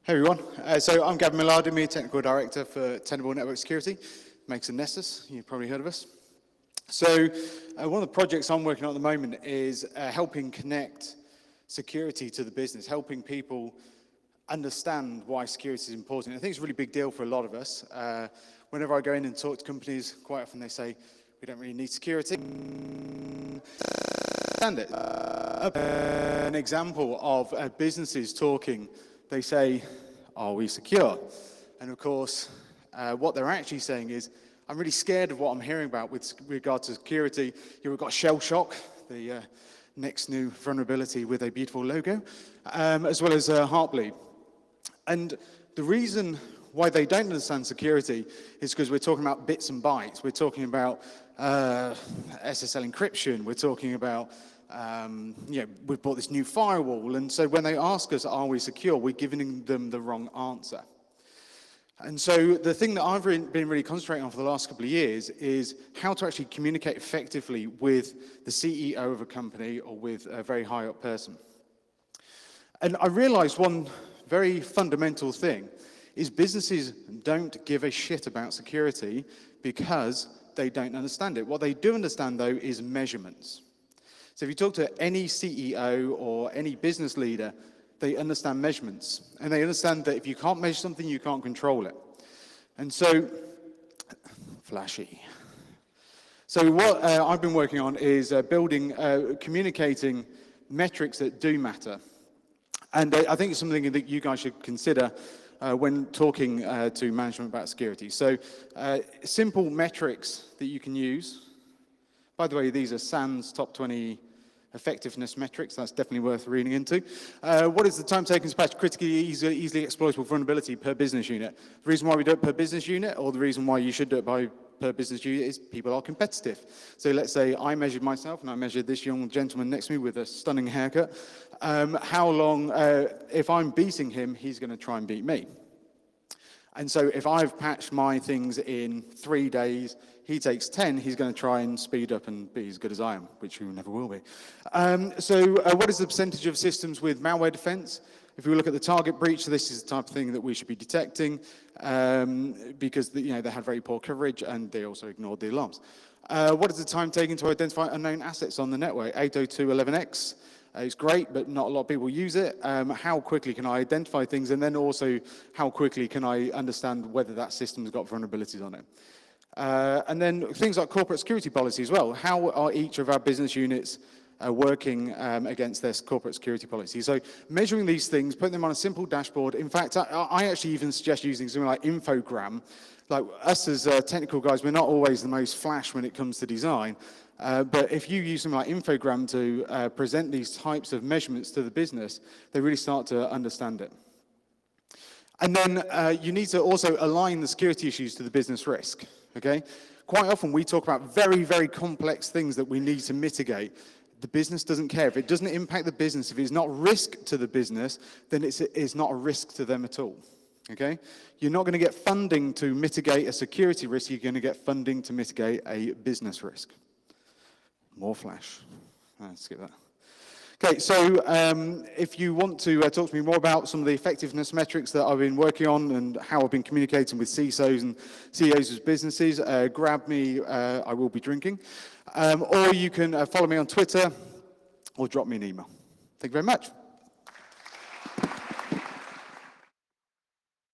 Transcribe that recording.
Hey everyone, so I'm Gavin Millard, I'm the Technical Director for Tenable Network Security, Makes and Nessus, you've probably heard of us. So one of the projects I'm working on at the moment is helping connect security to the business, helping people understand why security is important. I think it's a really big deal for a lot of us. Whenever I go in and talk to companies, quite often they say, we don't really need security. Understand it. An example of businesses talking, they say, are we secure? And of course, what they're actually saying is, I'm really scared of what I'm hearing about with regard to security. You've got shell shock, the next new vulnerability with a beautiful logo, as well as Heartbleed. And the reason why they don't understand security is because we're talking about bits and bytes. We're talking about SSL encryption. We're talking about we've bought this new firewall, and so when they ask us, are we secure, we're giving them the wrong answer. And so the thing that I've been really concentrating on for the last couple of years is how to actually communicate effectively with the CEO of a company or with a very high up person. And I realized one very fundamental thing is businesses don't give a shit about security because they don't understand it. What they do understand, though, is measurements. So if you talk to any CEO or any business leader, they understand measurements. And they understand that if you can't measure something, you can't control it. And so, flashy. So what I've been working on is building, communicating metrics that do matter. And I think it's something that you guys should consider when talking to management about security. So simple metrics that you can use. By the way, these are SANS top 20 effectiveness metrics. That's definitely worth reading into. What is the time taken to patch critically easily exploitable vulnerability per business unit? The reason why we do it per business unit, or the reason why you should do it per business unit, is people are competitive. So let's say I measured myself and I measured this young gentleman next to me with a stunning haircut. How long, if I'm beating him, he's going to try and beat me. And so if I've patched my things in 3 days, he takes 10, he's going to try and speed up and be as good as I am, which you never will be. What is the percentage of systems with malware defense? If we look at the target breach, this is the type of thing that we should be detecting because they had very poor coverage and they also ignored the alarms. What is the time taken to identify unknown assets on the network? 802.11x. It's great, but not a lot of people use it. How quickly can I identify things? And then also, how quickly can I understand whether that system's got vulnerabilities on it? And then things like corporate security policy as well. How are each of our business units working against their corporate security policy? So measuring these things, putting them on a simple dashboard. In fact, I actually even suggest using something like Infogram. Like us as technical guys, we're not always the most flash when it comes to design. But if you use something like Infogram to present these types of measurements to the business, they really start to understand it. And then you need to also align the security issues to the business risk, okay? Quite often we talk about very, very complex things that we need to mitigate. The business doesn't care. If it doesn't impact the business, if it's not risk to the business, then it's not a risk to them at all, okay? You're not going to get funding to mitigate a security risk. You're going to get funding to mitigate a business risk. More flash. Let's skip that. Okay, so if you want to talk to me more about some of the effectiveness metrics that I've been working on and how I've been communicating with CISOs and CEOs of businesses, grab me, I will be drinking. Or you can follow me on Twitter or drop me an email. Thank you very much.